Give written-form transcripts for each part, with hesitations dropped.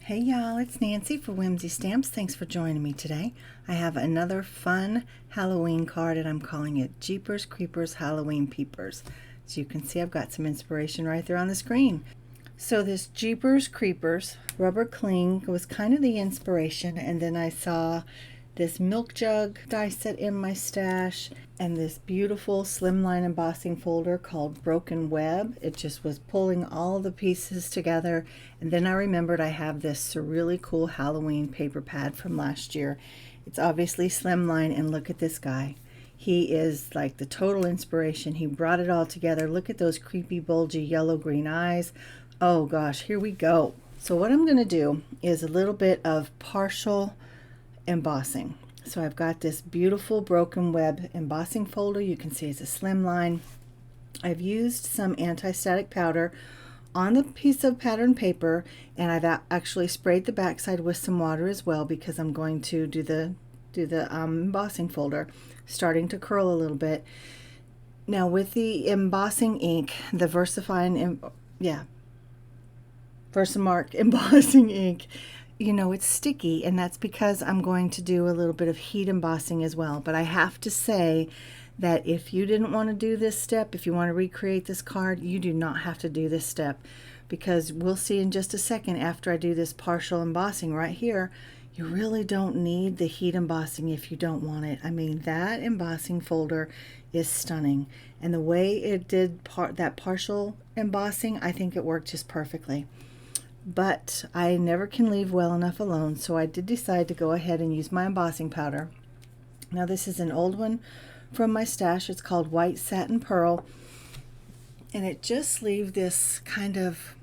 Hey y'all, it's Nancy for Whimsy Stamps. Thanks for joining me today. I have another fun Halloween card and I'm calling it Jeepers Creepers Halloween Peepers. As you can see, I've got some inspiration right there on the screen. So this Jeepers Creepers rubber cling was kind of the inspiration, and then I saw this milk jug die set in my stash and this beautiful slimline embossing folder called Broken Web. It just was pulling all the pieces together, and then I remembered I have this SurReally cool Halloween paper pad from last year. It's obviously slimline, and look at this guy. He is like the total inspiration. He brought it all together. Look at those creepy bulgy yellow green eyes. Oh gosh, here we go. So what I'm going to do is a little bit of partial embossing. So I've got this beautiful Broken Web embossing folder. You can see it's a slimline. I've used some anti-static powder on the piece of pattern paper, and I've actually sprayed the backside with some water as well, because I'm going to do the embossing folder, starting to curl a little bit. Now with the embossing ink, the Versamark embossing ink, you know, it's sticky, and that's because I'm going to do a little bit of heat embossing as well. But I have to say that if you didn't want to do this step, if you want to recreate this card, you do not have to do this step, because we'll see in just a second after I do this partial embossing right here, you really don't need the heat embossing if you don't want it. I mean, that embossing folder is stunning, and the way it did that partial embossing, I think it worked just perfectly. But I never can leave well enough alone, so I did decide to go ahead and use my embossing powder. Now this is an old one from my stash. It's called White Satin Pearl, and it just leaves this kind of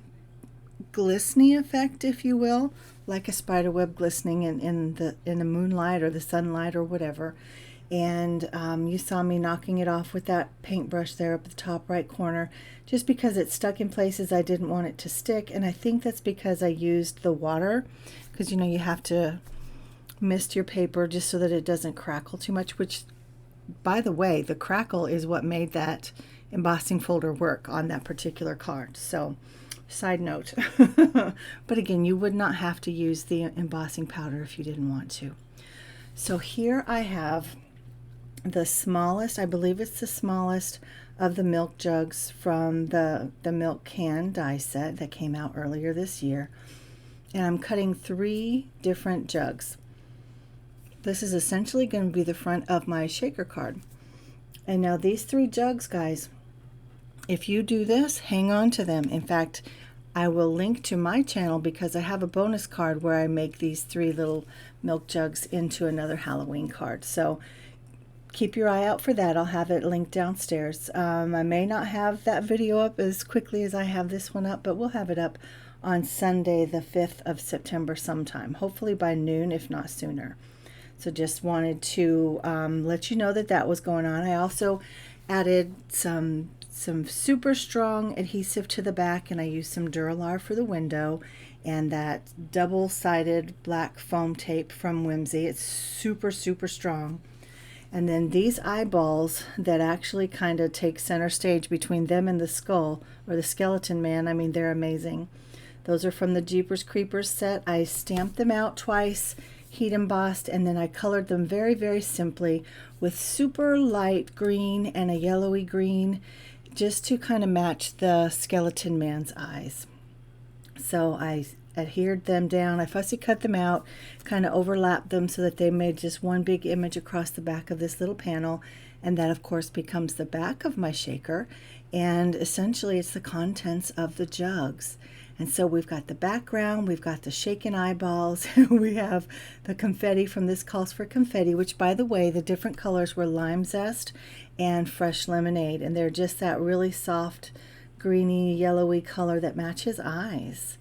glistening effect, if you will, like a spider web glistening in the moonlight or the sunlight or whatever. And you saw me knocking it off with that paintbrush there up at the top right corner, just because it stuck in places I didn't want it to stick. And I think that's because I used the water, because you know you have to mist your paper just so that it doesn't crackle too much, which, by the way, the crackle is what made that embossing folder work on that particular card. So side note. But again, you would not have to use the embossing powder if you didn't want to. So here I have the smallest, I believe it's the smallest of the milk jugs from the milk can die set that came out earlier this year. And I'm cutting 3 different jugs. This is essentially going to be the front of my shaker card. And now these 3 jugs, guys, if you do this, hang on to them. In fact, I will link to my channel, because I have a bonus card where I make these 3 little milk jugs into another Halloween card. So keep your eye out for that. I'll have it linked downstairs. I may not have that video up as quickly as I have this one up, but we'll have it up on Sunday the 5th of September sometime, hopefully by noon, if not sooner. So just wanted to let you know that that was going on. I also added some super strong adhesive to the back, and I used some Duralar for the window, and that double-sided black foam tape from Whimsy. It's super strong. And then these eyeballs that actually kind of take center stage between them and the skull, or the skeleton man, I mean, they're amazing. Those are from the Jeepers Creepers set. I stamped them out twice, heat embossed, and then I colored them very simply with super light green and a yellowy green, just to kind of match the skeleton man's eyes. So I adhered them down. I fussy cut them out, kind of overlapped them so that they made just one big image across the back of this little panel, and that of course becomes the back of my shaker, and essentially it's the contents of the jugs. And so we've got the background, we've got the shaken eyeballs, we have the confetti from This Calls for Confetti, which, by the way, the different colors were lime zest and fresh lemonade, and they're just that really soft greeny yellowy color that matches eyes.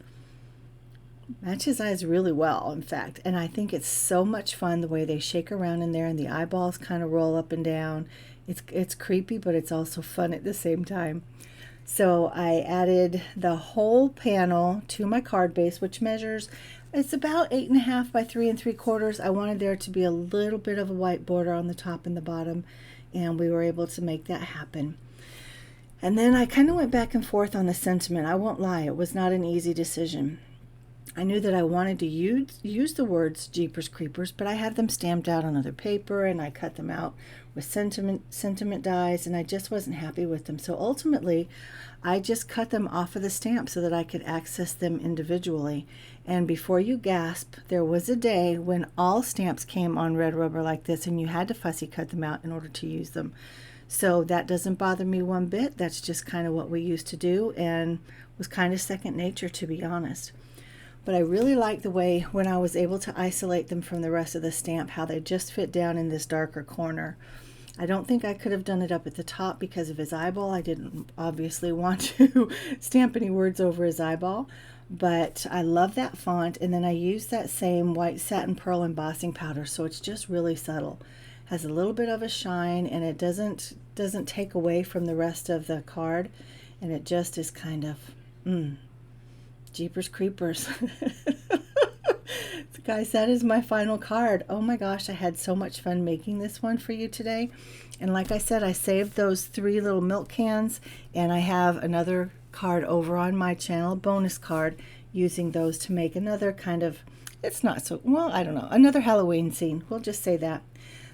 Matches eyes really well, in fact, and I think it's so much fun the way they shake around in there and the eyeballs kind of roll up and down. It's creepy, but it's also fun at the same time. So I added the whole panel to my card base, which measures, it's about 8.5 by 3 3/4. I wanted there to be a little bit of a white border on the top and the bottom, and we were able to make that happen. And then I kind of went back and forth on the sentiment. I won't lie, it was not an easy decision. I knew that I wanted to use the words Jeepers Creepers, but I had them stamped out on other paper, and I cut them out with sentiment dies, and I just wasn't happy with them. So ultimately, I just cut them off of the stamp so that I could access them individually. And before you gasp, there was a day when all stamps came on red rubber like this, and you had to fussy cut them out in order to use them. So that doesn't bother me one bit. That's just kind of what we used to do, and was kind of second nature, to be honest. But I really like the way when I was able to isolate them from the rest of the stamp, how they just fit down in this darker corner. I don't think I could have done it up at the top because of his eyeball. I didn't obviously want to stamp any words over his eyeball, but I love that font. And then I used that same white satin pearl embossing powder, so it's just really subtle. Has a little bit of a shine, and it doesn't take away from the rest of the card, and it just is kind of Jeepers Creepers. So guys, that is my final card. Oh my gosh, I had so much fun making this one for you today. And like I said, I saved those 3 little milk cans, and I have another card over on my channel, bonus card, using those to make another kind of, it's not so, well, I don't know, another Halloween scene. We'll just say that.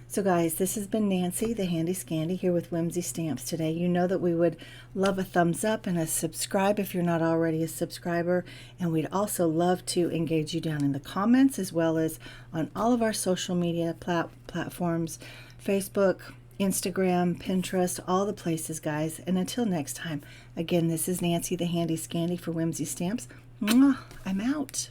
So guys, this has been Nancy, the Handy Scandy, here with Whimsy Stamps today. You know that we would love a thumbs up and a subscribe if you're not already a subscriber. And we'd also love to engage you down in the comments, as well as on all of our social media platforms, Facebook, Instagram, Pinterest, all the places, guys. And until next time, again, this is Nancy, the Handy Scandy for Whimsy Stamps. Mwah, I'm out.